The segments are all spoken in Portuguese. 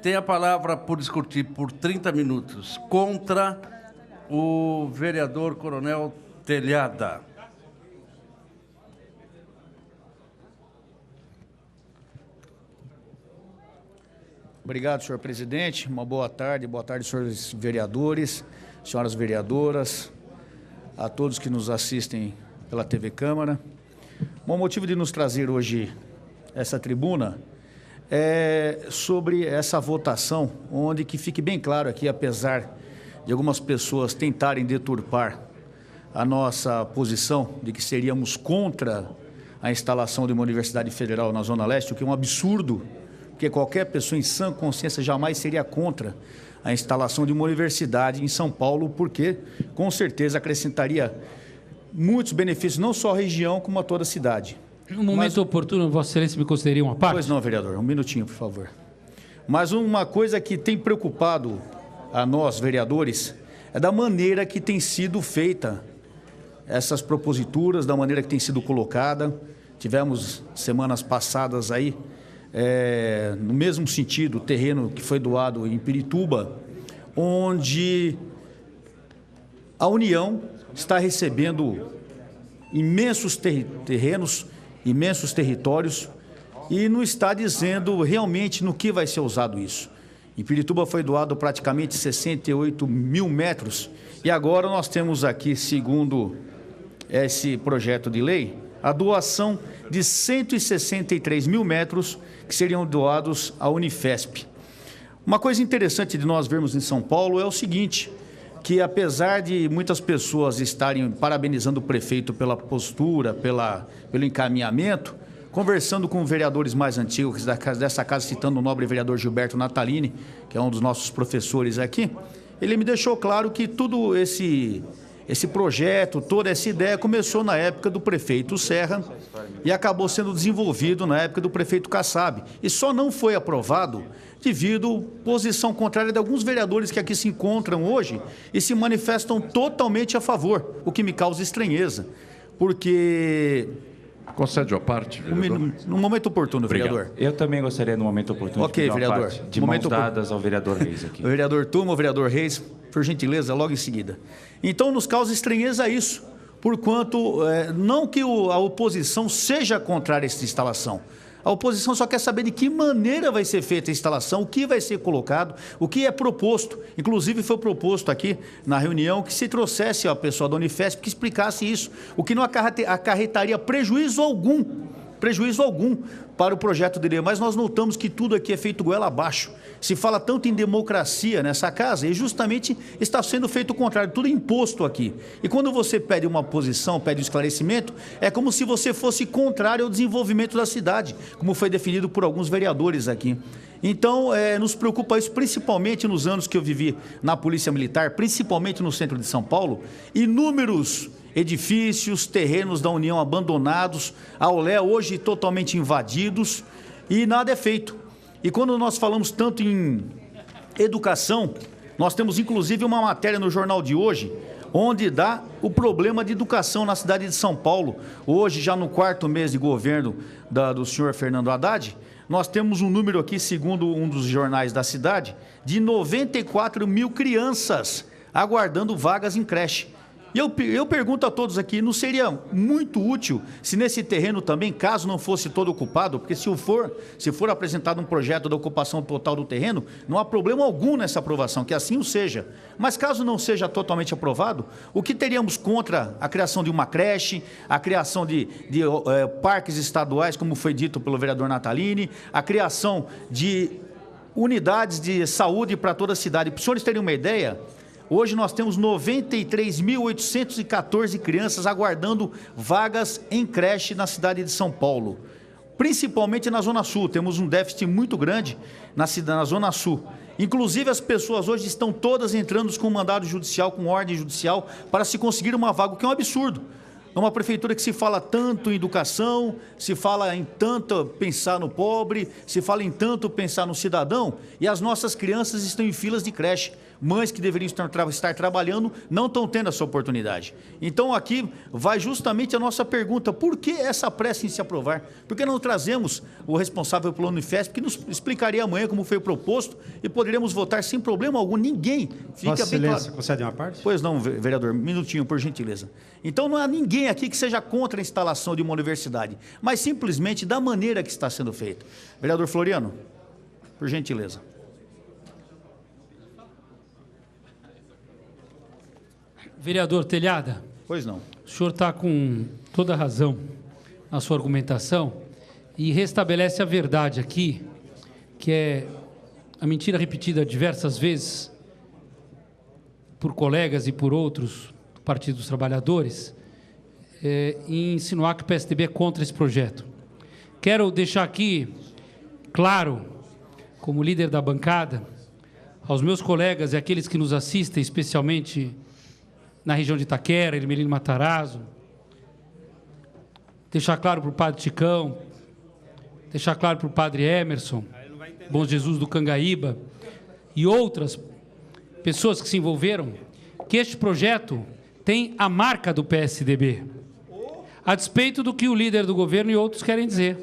Tem a palavra por discutir por 30 minutos contra o vereador Coronel Telhada. Obrigado, senhor presidente. Uma boa tarde, senhores vereadores, senhoras vereadoras, a todos que nos assistem pela TV Câmara. Bom, o motivo de nos trazer hoje essa tribuna é sobre essa votação, onde que fique bem claro aqui, apesar de algumas pessoas tentarem deturpar a nossa posição de que seríamos contra a instalação de uma universidade federal na Zona Leste, o que é um absurdo, porque qualquer pessoa em sã consciência jamais seria contra a instalação de uma universidade em São Paulo, porque com certeza acrescentaria muitos benefícios, não só à região, como a toda a cidade. No momento oportuno, Vossa Excelência me consideraria uma parte? Pois não, vereador, um minutinho, por favor. Mas uma coisa que tem preocupado a nós, vereadores, é da maneira que tem sido feita essas proposituras, da maneira que tem sido colocada. Tivemos semanas passadas aí, no mesmo sentido, o terreno que foi doado em Pirituba, onde a União está recebendo imensos terrenos, imensos territórios, e não está dizendo realmente no que vai ser usado isso. Em Pirituba foi doado praticamente 68 mil metros, e agora nós temos aqui, segundo esse projeto de lei, a doação de 163 mil metros que seriam doados à Unifesp. Uma coisa interessante de nós vermos em São Paulo é o seguinte, que apesar de muitas pessoas estarem parabenizando o prefeito pela postura, pelo encaminhamento, conversando com vereadores mais antigos dessa casa, citando o nobre vereador Gilberto Natalini, que é um dos nossos professores aqui, ele me deixou claro que tudo esse projeto, toda essa ideia começou na época do prefeito Serra e acabou sendo desenvolvido na época do prefeito Kassab. E só não foi aprovado devido à posição contrária de alguns vereadores que aqui se encontram hoje e se manifestam totalmente a favor, o que me causa estranheza, porque... Concede a parte, vereador? No momento oportuno, Obrigado. vereador. Eu também gostaria, no momento oportuno, Ok, de pedir uma vereador. parte, de mãos dadas ao vereador Reis aqui. O vereador Tuma, o vereador Reis, por gentileza, logo em seguida. Então, nos causa estranheza isso, porquanto, não que a oposição seja contrária a essa instalação. A oposição só quer saber de que maneira vai ser feita a instalação, o que vai ser colocado, o que é proposto. Inclusive, foi proposto aqui na reunião que se trouxesse a pessoa da Unifesp que explicasse isso, o que não acarretaria prejuízo algum para o projeto de lei. Mas nós notamos que tudo aqui é feito goela abaixo. Se fala tanto em democracia nessa casa e justamente está sendo feito o contrário, tudo imposto aqui. E quando você pede uma posição, pede um esclarecimento, é como se você fosse contrário ao desenvolvimento da cidade, como foi definido por alguns vereadores aqui. Então, nos preocupa isso, principalmente nos anos que eu vivi na Polícia Militar, principalmente no centro de São Paulo, inúmeros edifícios, terrenos da União abandonados, a Olé hoje totalmente invadidos e nada é feito. E quando nós falamos tanto em educação, nós temos inclusive uma matéria no jornal de hoje, onde dá o problema de educação na cidade de São Paulo. Hoje, já no 4º mês de governo do senhor Fernando Haddad, nós temos um número aqui, segundo um dos jornais da cidade, de 94 mil crianças aguardando vagas em creche. E eu pergunto a todos aqui, não seria muito útil se nesse terreno também, caso não fosse todo ocupado, porque se for apresentado um projeto da ocupação total do terreno, não há problema algum nessa aprovação, que assim o seja. Mas caso não seja totalmente aprovado, o que teríamos contra a criação de uma creche, a criação de parques estaduais, como foi dito pelo vereador Natalini, a criação de unidades de saúde para toda a cidade? Para os senhores terem uma ideia, hoje nós temos 93.814 crianças aguardando vagas em creche na cidade de São Paulo, principalmente na Zona Sul. Temos um déficit muito grande na Zona Sul. Inclusive, as pessoas hoje estão todas entrando com mandado judicial, com ordem judicial, para se conseguir uma vaga, o que é um absurdo. É uma prefeitura que se fala tanto em educação, se fala em tanto pensar no pobre, se fala em tanto pensar no cidadão, e as nossas crianças estão em filas de creche. Mães que deveriam estar trabalhando não estão tendo essa oportunidade. Então, aqui vai justamente a nossa pergunta: por que essa pressa em se aprovar? Por que não trazemos o responsável pelo Unifesp, que nos explicaria amanhã como foi proposto, e poderíamos votar sem problema algum? Ninguém fica Vossa bem Excelência, claro. concede uma parte? Pois não, vereador, um minutinho, por gentileza. Então, não há ninguém aqui que seja contra a instalação de uma universidade, mas simplesmente da maneira que está sendo feito. Vereador Floriano, por gentileza. Vereador Telhada. Pois não. O senhor está com toda a razão na sua argumentação e restabelece a verdade aqui, que é a mentira repetida diversas vezes por colegas e por outros do Partido dos Trabalhadores, e insinuar que o PSDB é contra esse projeto. Quero deixar aqui claro, como líder da bancada, aos meus colegas e àqueles que nos assistem, especialmente na região de Itaquera, Ermelino Matarazzo, deixar claro para o padre Ticão, deixar claro para o padre Emerson, Bom Jesus do Cangaíba e outras pessoas que se envolveram, que este projeto tem a marca do PSDB, a despeito do que o líder do governo e outros querem dizer.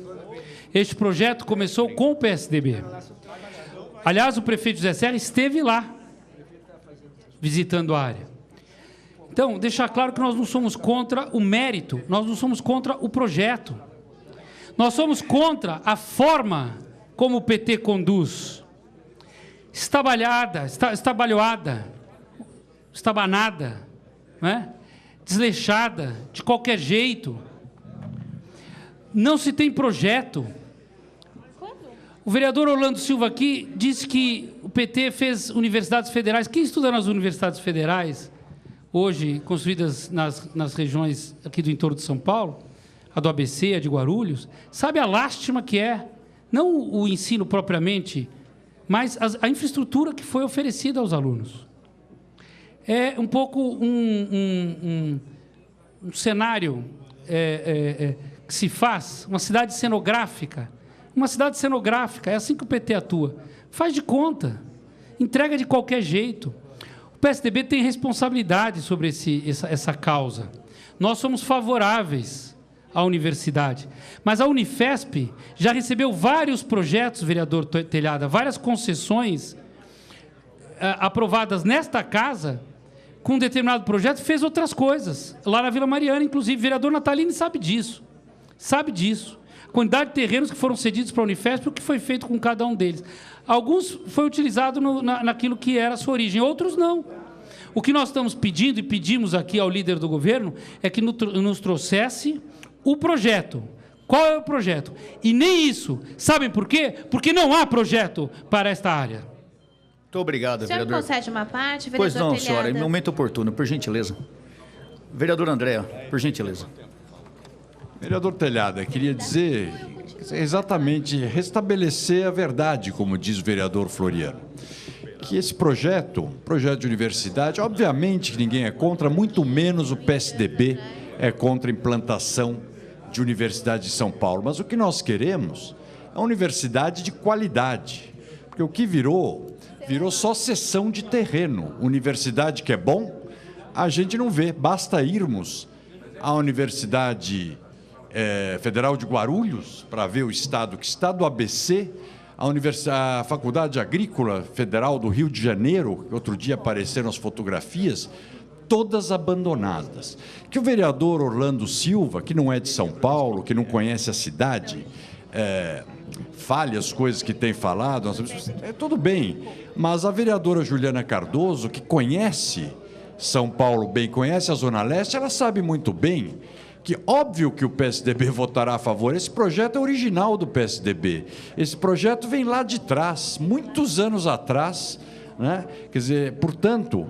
Este projeto começou com o PSDB. Aliás, o prefeito José Serra esteve lá, visitando a área. Então, deixar claro que nós não somos contra o mérito, nós não somos contra o projeto. Nós somos contra a forma como o PT conduz. Estabalhada, estabanada, né? Desleixada, de qualquer jeito. Não se tem projeto. O vereador Orlando Silva aqui disse que o PT fez universidades federais. Quem estuda nas universidades federais, hoje construídas nas regiões aqui do entorno de São Paulo, a do ABC, a de Guarulhos, sabe a lástima que é, não o ensino propriamente, mas a infraestrutura que foi oferecida aos alunos. É um pouco um cenário que se faz, uma cidade cenográfica. Uma cidade cenográfica, é assim que o PT atua. Faz de conta, entrega de qualquer jeito. O PSDB tem responsabilidade sobre essa causa. Nós somos favoráveis à universidade. Mas a Unifesp já recebeu vários projetos, vereador Telhada, várias concessões aprovadas nesta casa, com um determinado projeto, fez outras coisas. Lá na Vila Mariana, inclusive, o vereador Natalini sabe disso. Sabe disso. A quantidade de terrenos que foram cedidos para a Unifesp, o que foi feito com cada um deles. Alguns foi utilizado naquilo que era a sua origem, outros não. O que nós estamos pedindo e pedimos aqui ao líder do governo é que nos trouxesse o projeto. Qual é o projeto? E nem isso. Sabem por quê? Porque não há projeto para esta área. Muito obrigado, vereador. O senhor concede uma parte, vereador Pois não, Telhada? senhora, em momento oportuno, por gentileza. Vereador Andréa, por gentileza. Vereador Telhada, queria dizer exatamente, restabelecer a verdade, como diz o vereador Floriano, que esse projeto de universidade, obviamente que ninguém é contra, muito menos o PSDB é contra a implantação de universidade de São Paulo, mas o que nós queremos é uma universidade de qualidade, porque o que virou só cessão de terreno. Universidade que é bom, a gente não vê, basta irmos à Universidade Federal de Guarulhos para ver o estado que está, do ABC, a Faculdade Agrícola Federal do Rio de Janeiro, que outro dia apareceram as fotografias, todas abandonadas. Que o vereador Orlando Silva, que não é de São Paulo, que não conhece a cidade, fale as coisas que tem falado, tudo bem, mas a vereadora Juliana Cardoso, que conhece São Paulo bem, conhece a Zona Leste, ela sabe muito bem que, óbvio que o PSDB votará a favor. Esse projeto é original do PSDB. Esse projeto vem lá de trás, muitos anos atrás, né? Quer dizer, portanto,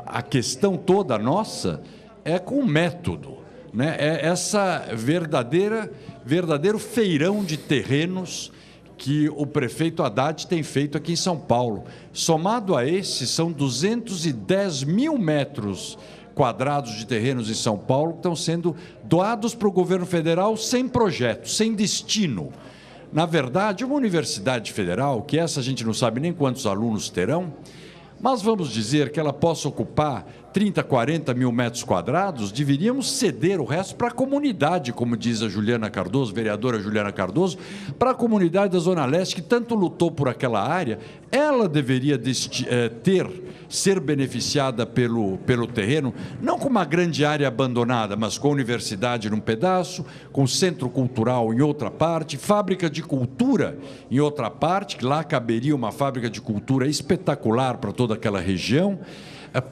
a questão toda nossa é com o método, né? É essa verdadeiro feirão de terrenos que o prefeito Haddad tem feito aqui em São Paulo. Somado a esse, são 210 mil metros quadrados de terrenos em São Paulo que estão sendo doados para o governo federal sem projeto, sem destino. Na verdade, uma universidade federal, que essa a gente não sabe nem quantos alunos terão, mas vamos dizer que ela possa ocupar 30, 40 mil metros quadrados, deveríamos ceder o resto para a comunidade, como diz a Juliana Cardoso, vereadora Juliana Cardoso, para a comunidade da Zona Leste, que tanto lutou por aquela área, ela deveria ser beneficiada pelo terreno, não com uma grande área abandonada, mas com a universidade num pedaço, com centro cultural em outra parte, fábrica de cultura em outra parte, que lá caberia uma fábrica de cultura espetacular para toda aquela região,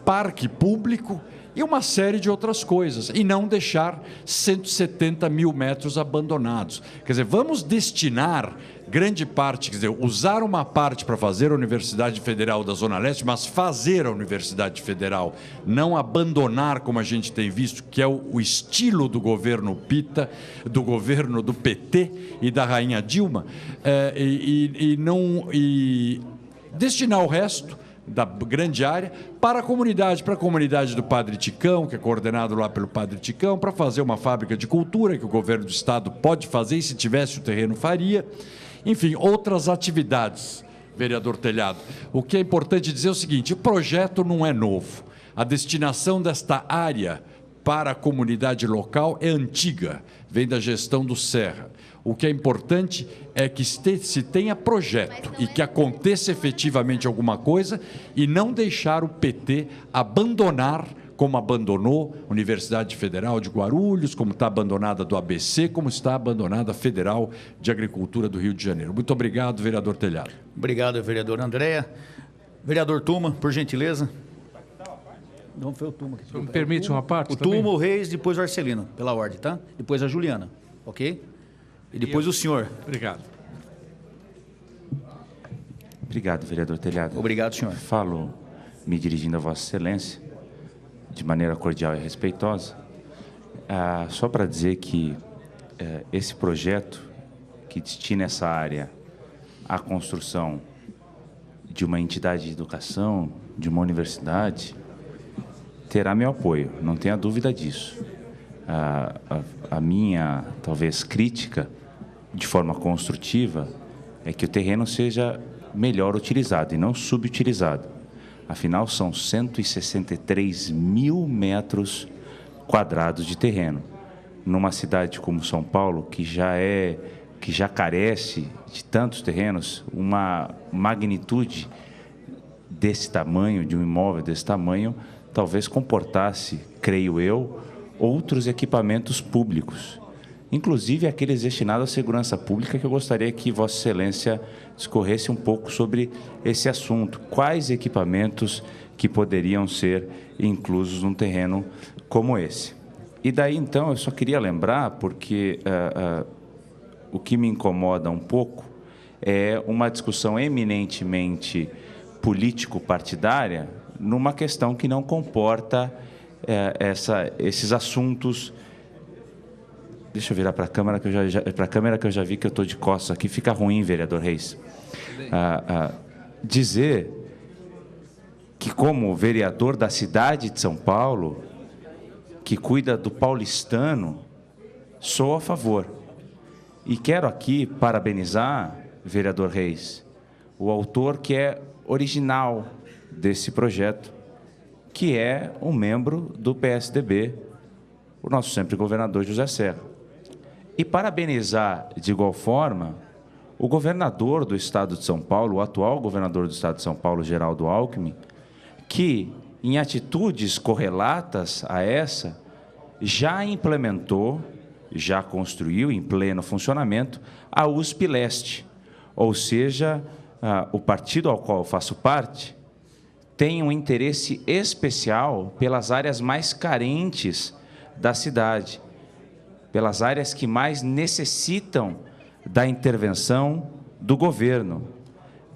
parque público e uma série de outras coisas, e não deixar 170 mil metros abandonados. Quer dizer, vamos destinar grande parte, quer dizer, usar uma parte para fazer a Universidade Federal da Zona Leste, mas fazer a Universidade Federal, não abandonar, como a gente tem visto, que é o estilo do governo Pita, do governo do PT e da rainha Dilma, e destinar o resto da grande área para a comunidade do Padre Ticão, que é coordenado lá pelo Padre Ticão, para fazer uma fábrica de cultura que o governo do estado pode fazer e, se tivesse o terreno, faria. Enfim, outras atividades, vereador Telhado. O que é importante dizer é o seguinte: o projeto não é novo. A destinação desta área para a comunidade local é antiga, vem da gestão do Serra. O que é importante é que se tenha projeto e que aconteça efetivamente alguma coisa, e não deixar o PT abandonar, como abandonou a Universidade Federal de Guarulhos, como está abandonada do ABC, como está abandonada a Federal de Agricultura do Rio de Janeiro. Muito obrigado, vereador Telhado. Obrigado, vereador Andréa. Vereador Tuma, por gentileza. Não foi o Tuma. Me permite uma parte? O Tuma, o Reis, depois o Arcelino, pela ordem, tá? Depois a Juliana, ok? E depois o senhor. Obrigado. Obrigado, vereador Telhado. Obrigado, senhor. Falo, me dirigindo a Vossa Excelência, de maneira cordial e respeitosa, só para dizer que esse projeto que destina essa área à construção de uma entidade de educação, de uma universidade, terá meu apoio, não tenha dúvida disso. A minha, talvez, crítica, de forma construtiva, é que o terreno seja melhor utilizado e não subutilizado. Afinal, são 163 mil metros quadrados de terreno. Numa cidade como São Paulo, que já carece de tantos terrenos, uma magnitude desse tamanho, de um imóvel desse tamanho, talvez comportasse, creio eu, outros equipamentos públicos, inclusive aqueles destinados à segurança pública, que eu gostaria que Vossa Excelência discorresse um pouco sobre esse assunto. Quais equipamentos que poderiam ser inclusos num terreno como esse? E daí, então, eu só queria lembrar, porque o que me incomoda um pouco é uma discussão eminentemente político-partidária numa questão que não comporta esses assuntos. Deixa eu virar para a câmera, que eu já vi que eu estou de costas aqui. Fica ruim, vereador Reis. Dizer que, como vereador da cidade de São Paulo, que cuida do paulistano, sou a favor. E quero aqui parabenizar, vereador Reis, o autor que é original desse projeto, que é um membro do PSDB, o nosso sempre governador José Serra. E parabenizar, de igual forma, o governador do Estado de São Paulo, o atual governador do Estado de São Paulo, Geraldo Alckmin, que, em atitudes correlatas a essa, já implementou, já construiu em pleno funcionamento a USP Leste, ou seja, o partido ao qual eu faço parte tem um interesse especial pelas áreas mais carentes da cidade, pelas áreas que mais necessitam da intervenção do governo,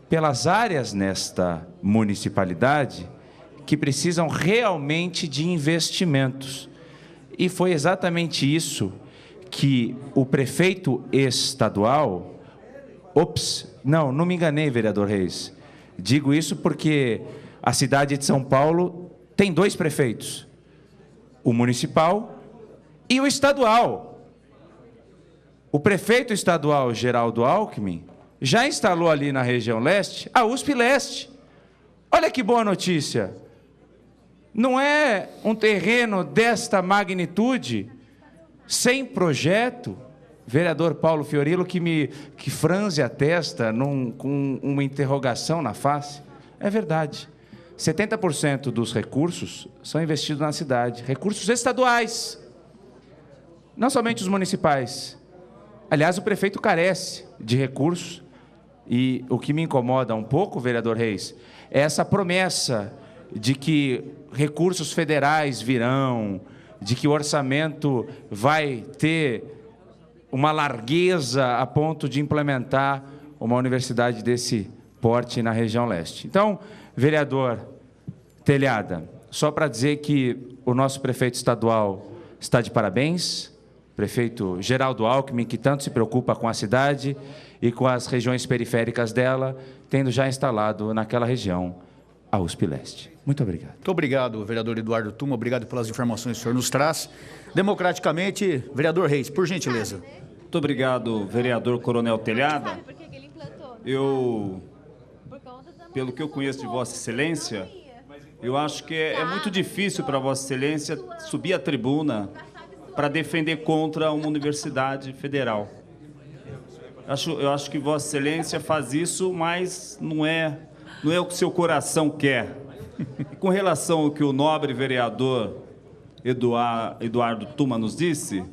pelas áreas nesta municipalidade que precisam realmente de investimentos. E foi exatamente isso que o prefeito estadual... Não me enganei, vereador Reis. Digo isso porque a cidade de São Paulo tem 2 prefeitos. o municipal e o estadual. O prefeito estadual, Geraldo Alckmin, já instalou ali na região leste a USP Leste. Olha que boa notícia. Não é um terreno desta magnitude, sem projeto, vereador Paulo Fiorilo, que franze a testa com uma interrogação na face. É verdade. 70% dos recursos são investidos na cidade, recursos estaduais, não somente os municipais. Aliás, o prefeito carece de recursos, e o que me incomoda um pouco, vereador Reis, é essa promessa de que recursos federais virão, de que o orçamento vai ter uma largueza a ponto de implementar uma universidade desse porte na região leste. Então, vereador Telhada, só para dizer que o nosso prefeito estadual está de parabéns, prefeito Geraldo Alckmin, que tanto se preocupa com a cidade e com as regiões periféricas dela, tendo já instalado naquela região a USP Leste. Muito obrigado. Muito obrigado, vereador Eduardo Tuma. Obrigado pelas informações que o senhor nos traz. Democraticamente, vereador Reis, por gentileza. Muito obrigado, vereador Coronel Telhada. Pelo que eu conheço de Vossa Excelência, eu acho que é muito difícil para Vossa Excelência subir à tribuna para defender contra uma universidade federal. Eu acho que Vossa Excelência faz isso, mas não é o que seu coração quer. E com relação ao que o nobre vereador Eduardo Tuma nos disse,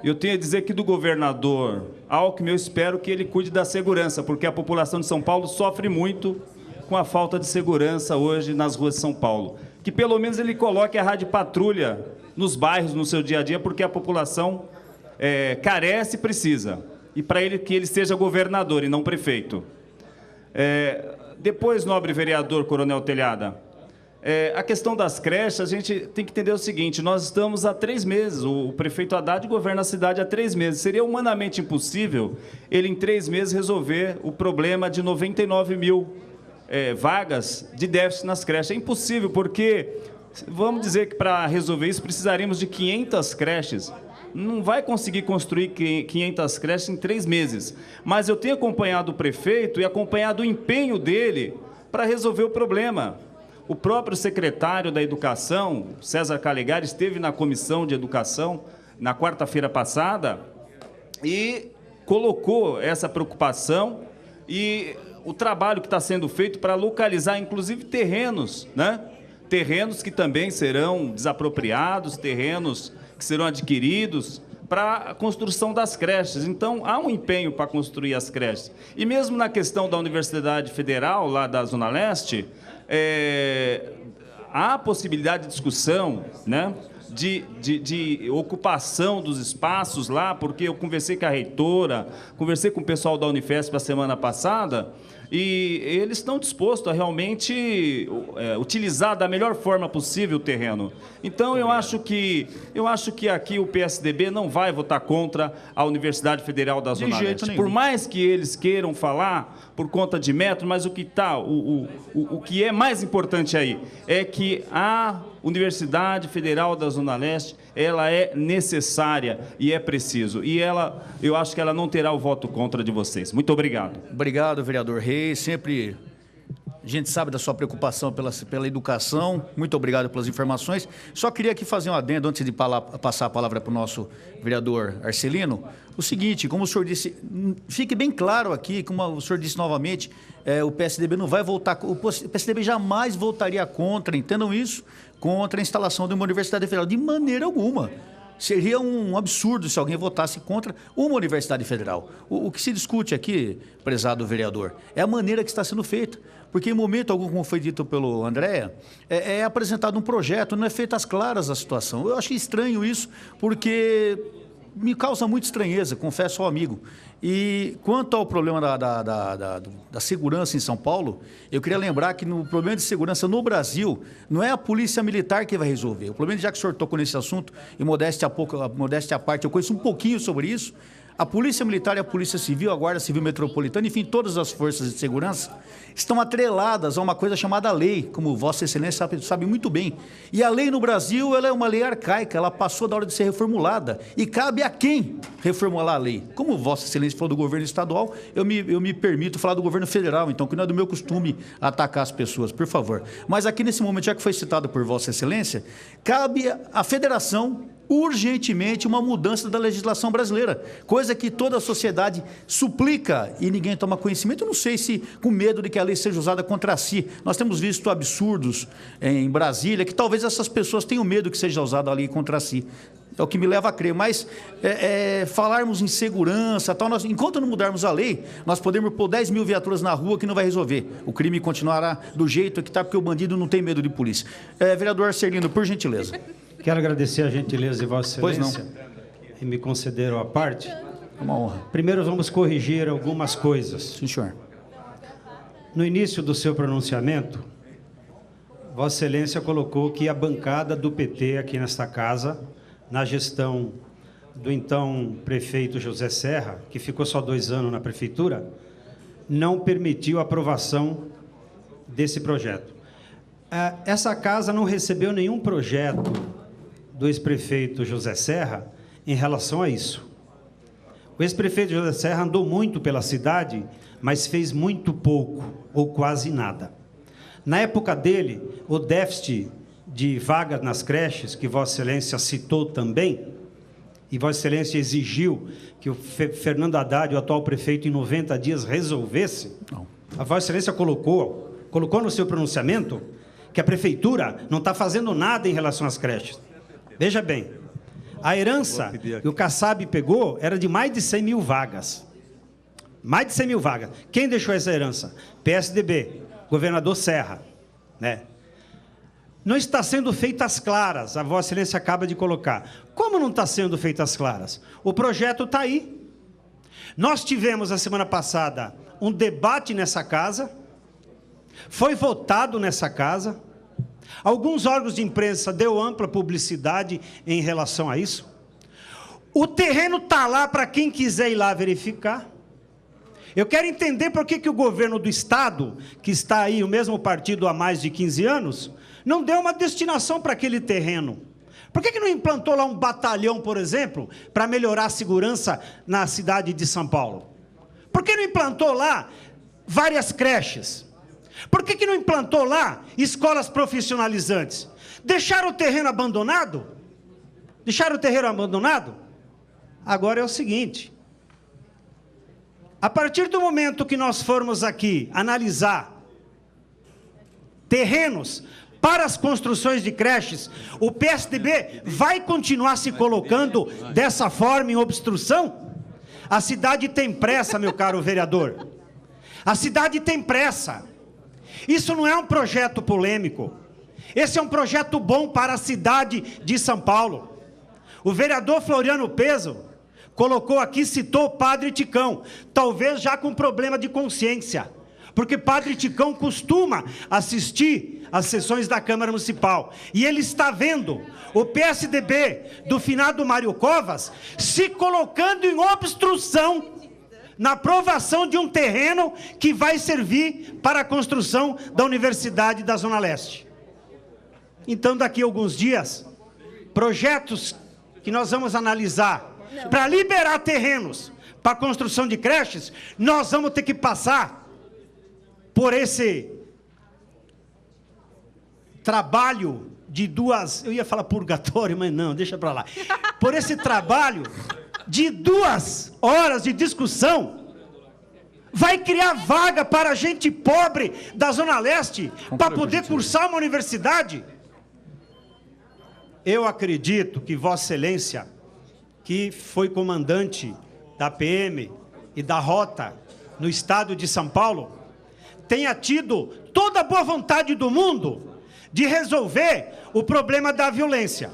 eu tenho a dizer que do governador Alckmin, eu espero que ele cuide da segurança, porque a população de São Paulo sofre muito com a falta de segurança hoje nas ruas de São Paulo. Que pelo menos ele coloque a rádio patrulha nos bairros, no seu dia a dia, porque a população carece e precisa. E para ele que ele seja governador e não prefeito. Depois, nobre vereador Coronel Telhada, a questão das creches, a gente tem que entender o seguinte, nós estamos há 3 meses, o prefeito Haddad governa a cidade há 3 meses. Seria humanamente impossível ele, em 3 meses, resolver o problema de 99 mil vagas de déficit nas creches. É impossível, porque, vamos dizer que para resolver isso, precisaríamos de 500 creches. Não vai conseguir construir 500 creches em 3 meses. Mas eu tenho acompanhado o prefeito e acompanhado o empenho dele para resolver o problema. O próprio secretário da Educação, César Calegari, esteve na Comissão de Educação na quarta-feira passada e colocou essa preocupação e o trabalho que está sendo feito para localizar, inclusive, terrenos, né? Terrenos que também serão desapropriados, terrenos que serão adquiridos para a construção das creches. Então, há um empenho para construir as creches. E mesmo na questão da Universidade Federal, lá da Zona Leste, há possibilidade de discussão, né, de ocupação dos espaços lá, porque eu conversei com a reitora, conversei com o pessoal da Unifesp a semana passada, e eles estão dispostos a realmente utilizar da melhor forma possível o terreno. Então, eu acho que aqui o PSDB não vai votar contra a Universidade Federal da Zona Leste. Por mais que eles queiram falar por conta de metro, mas o que é mais importante aí é que a Universidade Federal da Zona Leste, ela é necessária e é preciso. E eu acho que ela não terá o voto contra de vocês. Muito obrigado. Obrigado, vereador Reis. Sempre a gente sabe da sua preocupação pela educação. Muito obrigado pelas informações. Só queria aqui fazer um adendo antes de passar a palavra para o nosso vereador Arcelino. O seguinte, como o senhor disse, fique bem claro aqui, como o senhor disse novamente, o PSDB não vai voltar, o PSDB jamais votaria contra, entendam isso, contra a instalação de uma universidade federal, de maneira alguma. Seria um absurdo se alguém votasse contra uma universidade federal. O que se discute aqui, prezado vereador, é a maneira que está sendo feita. Porque em momento algum, como foi dito pelo Andréa, é apresentado um projeto, não é feita às claras a situação. Eu achei estranho isso, porque me causa muita estranheza, confesso ao amigo. E quanto ao problema da segurança em São Paulo, eu queria lembrar que no problema de segurança no Brasil, não é a polícia militar que vai resolver. O problema, já que o senhor tocou nesse assunto, e modéstia à parte, eu conheço um pouquinho sobre isso, A Polícia Militar e a Polícia Civil, a Guarda Civil Metropolitana, enfim, todas as forças de segurança estão atreladas a uma coisa chamada lei, como Vossa Excelência sabe muito bem. E a lei no Brasil, ela é uma lei arcaica, ela passou da hora de ser reformulada. E cabe a quem reformular a lei? Como Vossa Excelência falou do governo estadual, eu me permito falar do governo federal, então, que não é do meu costume atacar as pessoas, por favor. Mas aqui nesse momento, já que foi citado por Vossa Excelência, cabe à federação urgentemente uma mudança da legislação brasileira, coisa que toda a sociedade suplica e ninguém toma conhecimento. Eu não sei se com medo de que a lei seja usada contra si. Nós temos visto absurdos em Brasília, que talvez essas pessoas tenham medo que seja usada a lei contra si. É o que me leva a crer, mas falarmos em segurança, tal, enquanto não mudarmos a lei, nós podemos pôr 10 mil viaturas na rua que não vai resolver. O crime continuará do jeito que está, porque o bandido não tem medo de polícia. Vereador Arcelino, por gentileza. Quero agradecer a gentileza de Vossa Excelência Pois e me concederam a parte. É uma honra. Primeiro vamos corrigir algumas coisas. Sim, senhor. No início do seu pronunciamento, Vossa Excelência colocou que a bancada do PT aqui nesta casa, na gestão do então prefeito José Serra, que ficou só 2 anos na prefeitura, não permitiu a aprovação desse projeto. Essa casa não recebeu nenhum projeto do ex-prefeito José Serra em relação a isso. O ex-prefeito José Serra andou muito pela cidade, mas fez muito pouco, ou quase nada. Na época dele, o déficit de vagas nas creches, que Vossa Excelência citou também, e Vossa Excelência exigiu que o Fernando Haddad, o atual prefeito, em 90 dias resolvesse, a Vossa Excelência colocou no seu pronunciamento que a prefeitura não está fazendo nada em relação às creches. Veja bem, a herança que o Kassab pegou era de mais de 100 mil vagas. Mais de 100 mil vagas. Quem deixou essa herança? PSDB, governador Serra, né? Não está sendo feitas claras, a Vossa Excelência acaba de colocar. Como não está sendo feitas claras? O projeto está aí. Nós tivemos, a semana passada, um debate nessa casa, foi votado nessa casa, alguns órgãos de imprensa deu ampla publicidade em relação a isso. O terreno está lá para quem quiser ir lá verificar. Eu quero entender por que o governo do Estado, que está aí, o mesmo partido há mais de 15 anos, não deu uma destinação para aquele terreno. Por que não implantou lá um batalhão, por exemplo, para melhorar a segurança na cidade de São Paulo? Por que não implantou lá várias creches? Por que não implantou lá escolas profissionalizantes? Deixaram o terreno abandonado? Deixaram o terreno abandonado? Agora é o seguinte, a partir do momento que nós formos aqui analisar terrenos para as construções de creches, o PSDB vai continuar se colocando dessa forma em obstrução? A cidade tem pressa, meu caro vereador. A cidade tem pressa. Isso não é um projeto polêmico. Esse é um projeto bom para a cidade de São Paulo. O vereador Floriano Peso colocou aqui, citou o Padre Ticão, talvez já com problema de consciência, porque Padre Ticão costuma assistir às sessões da Câmara Municipal, e ele está vendo o PSDB do finado Mário Covas se colocando em obstrução na aprovação de um terreno que vai servir para a construção da Universidade da Zona Leste. Então, daqui a alguns dias, projetos que nós vamos analisar para liberar terrenos para a construção de creches, nós vamos ter que passar por esse trabalho de eu ia falar purgatório, mas não, deixa para lá. Por esse trabalho de 2 horas de discussão, vai criar vaga para gente pobre da Zona Leste, para poder cursar uma universidade? Eu acredito que Vossa Excelência, que foi comandante da PM e da Rota no estado de São Paulo, tenha tido toda a boa vontade do mundo de resolver o problema da violência,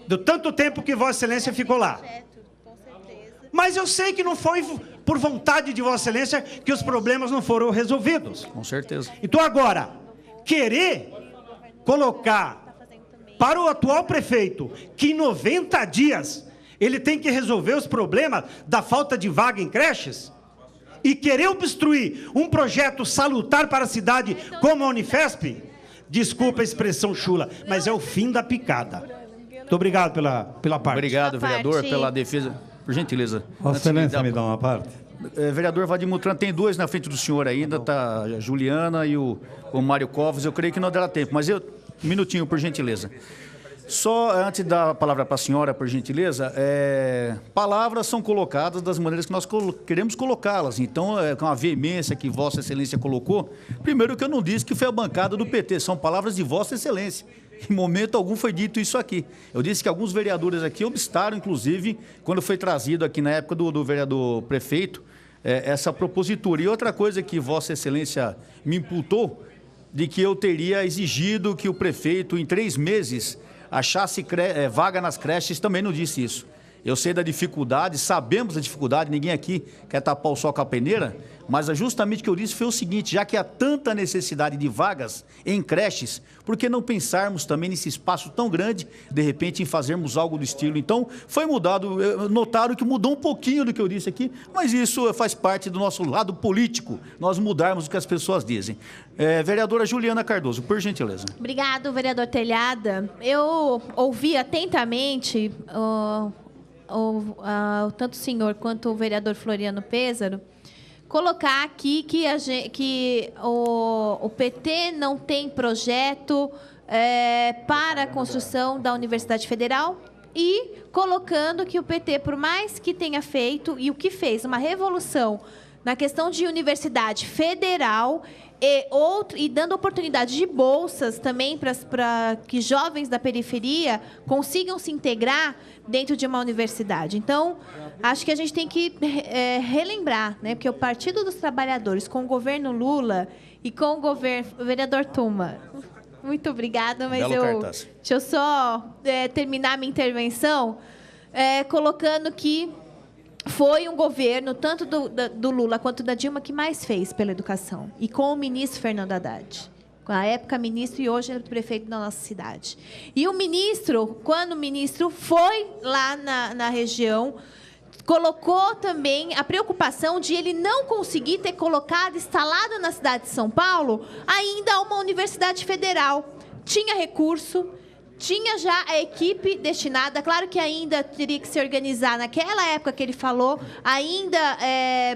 do tanto tempo que Vossa Excelência ficou lá. Mas eu sei que não foi por vontade de Vossa Excelência que os problemas não foram resolvidos. Com certeza. Então agora, querer colocar para o atual prefeito que em 90 dias Ele tem que resolver os problemas da falta de vaga em creches? E querer obstruir um projeto salutar para a cidade como a Unifesp? Desculpa a expressão chula, mas é o fim da picada. Muito obrigado pela parte. Obrigado, vereador, pela defesa. Por gentileza. Vossa Excelência, me dá uma parte. Vereador Vadir Mutran, tem dois na frente do senhor ainda, tá a Juliana e o Mário Covas. Eu creio que não dará tempo, mas um minutinho, por gentileza. Só antes de dar a palavra para a senhora, por gentileza, palavras são colocadas das maneiras que nós queremos colocá-las. Então, com a veemência que Vossa Excelência colocou, primeiro que eu não disse que foi a bancada do PT, são palavras de Vossa Excelência. Em momento algum foi dito isso aqui. Eu disse que alguns vereadores aqui obstaram, inclusive, quando foi trazido aqui na época do vereador prefeito, essa propositura. E outra coisa que Vossa Excelência me imputou, de que eu teria exigido que o prefeito, em 3 meses, achasse vaga nas creches, também não disse isso. Eu sei da dificuldade, sabemos da dificuldade, ninguém aqui quer tapar o sol com a peneira, mas justamente o que eu disse foi o seguinte: já que há tanta necessidade de vagas em creches, por que não pensarmos também nesse espaço tão grande, de repente, em fazermos algo do estilo? Então, foi mudado, notaram que mudou um pouquinho do que eu disse aqui, mas isso faz parte do nosso lado político, nós mudarmos o que as pessoas dizem. Vereadora Juliana Cardoso, por gentileza. Obrigado, vereador Telhada. Eu ouvi atentamente tanto o senhor quanto o vereador Floriano Pêssaro colocar aqui que o PT não tem projeto para a construção da Universidade Federal e colocando que o PT, por mais que tenha feito e o que fez, uma revolução na questão de universidade federal e dando oportunidade de bolsas também para que jovens da periferia consigam se integrar dentro de uma universidade. Então, acho que a gente tem que relembrar, né? Porque o Partido dos Trabalhadores, com o governo Lula e com o vereador Tuma, muito obrigada, mas deixa eu só terminar minha intervenção colocando que foi um governo, tanto do Lula quanto da Dilma, que mais fez pela educação. E com o ministro Fernando Haddad. Na época, ministro, e hoje é prefeito da nossa cidade. E o ministro, quando o ministro foi lá na região, colocou também a preocupação de ele não conseguir ter colocado, instalado na cidade de São Paulo, ainda uma universidade federal. Tinha recurso, tinha já a equipe destinada, claro que ainda teria que se organizar naquela época que ele falou, ainda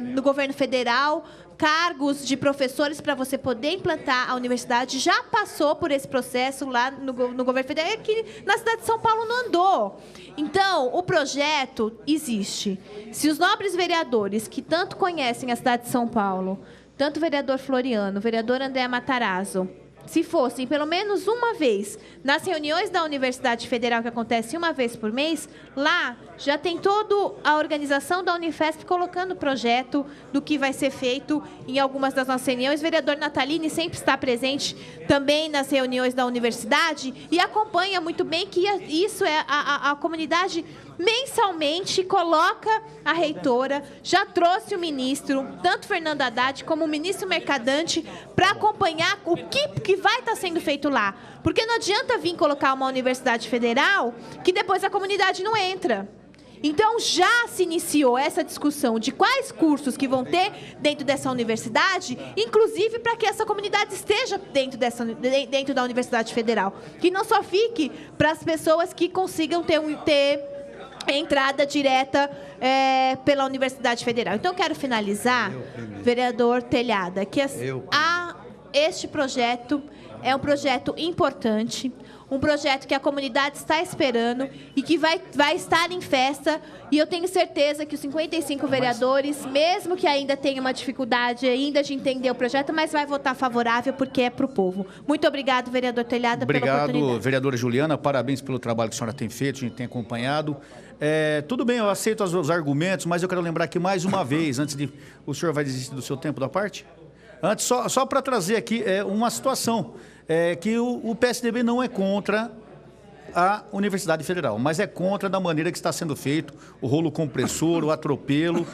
no governo federal, cargos de professores para você poder implantar a universidade, já passou por esse processo lá no governo federal, que na cidade de São Paulo não andou. Então, o projeto existe. Se os nobres vereadores que tanto conhecem a cidade de São Paulo, tanto o vereador Floriano, o vereador André Matarazzo, se fossem pelo menos uma vez nas reuniões da Universidade Federal, que acontece uma vez por mês, lá já tem toda a organização da Unifesp colocando o projeto do que vai ser feito em algumas das nossas reuniões. O vereador Natalini sempre está presente também nas reuniões da universidade e acompanha muito bem que isso a comunidade mensalmente coloca a reitora, já trouxe o ministro, tanto Fernando Haddad como o ministro Mercadante, para acompanhar o que vai estar sendo feito lá. Porque não adianta vir colocar uma universidade federal que depois a comunidade não entra. Então, já se iniciou essa discussão de quais cursos que vão ter dentro dessa universidade, inclusive para que essa comunidade esteja dentro da Universidade Federal. Que não só fique para as pessoas que consigam ter entrada direta pela Universidade Federal. Então, quero finalizar, vereador Telhada, que este projeto é um projeto importante, um projeto que a comunidade está esperando e que vai estar em festa. E eu tenho certeza que os 55 vereadores, mesmo que ainda tenham uma dificuldade ainda de entender o projeto, mas vai votar favorável porque é para o povo. Muito obrigado, vereador Telhada, pela oportunidade. Obrigado, vereadora Juliana. Parabéns pelo trabalho que a senhora tem feito, a gente tem acompanhado. Tudo bem, eu aceito os argumentos, mas eu quero lembrar aqui mais uma vez, antes de... O senhor vai desistir do seu tempo da parte? Antes, só para trazer aqui uma situação, que o PSDB não é contra a Universidade Federal, mas é contra da maneira que está sendo feito, o rolo compressor, o atropelo,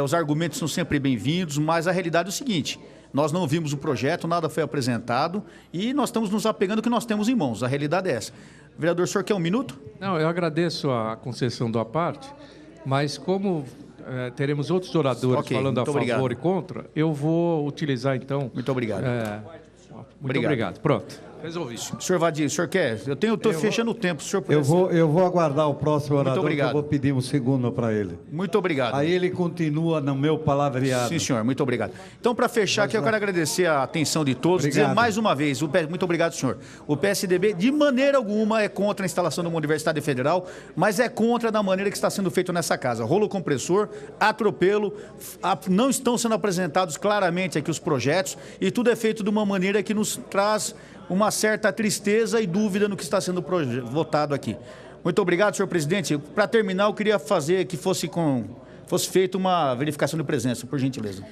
os argumentos são sempre bem-vindos, mas a realidade é o seguinte, Nós não vimos o projeto, nada foi apresentado e nós estamos nos apegando ao que nós temos em mãos. A realidade é essa. Vereador, o senhor quer um minuto? Não, eu agradeço a concessão da parte, mas como teremos outros oradores falando a favor e contra, eu vou utilizar, então... Muito obrigado. Muito obrigado. Pronto. Resolvi. Senhor Vadir, o senhor quer? Eu estou fechando o tempo. Se o senhor puder... Eu vou aguardar o próximo orador, muito obrigado. que eu vou pedir um segundo para ele. Muito obrigado. Aí ele continua no meu palavreado. Sim, senhor. Muito obrigado. Então, para fechar aqui, eu quero agradecer a atenção de todos. Obrigado. Dizer mais uma vez, muito obrigado, senhor. O PSDB, de maneira alguma, é contra a instalação de uma universidade federal, mas é contra da maneira que está sendo feito nessa casa. Rolo compressor, atropelo, não estão sendo apresentados claramente aqui os projetos e tudo é feito de uma maneira que nos traz uma certa tristeza e dúvida no que está sendo votado aqui. Muito obrigado, senhor presidente. Para terminar, eu queria fazer que fosse feita uma verificação de presença, por gentileza.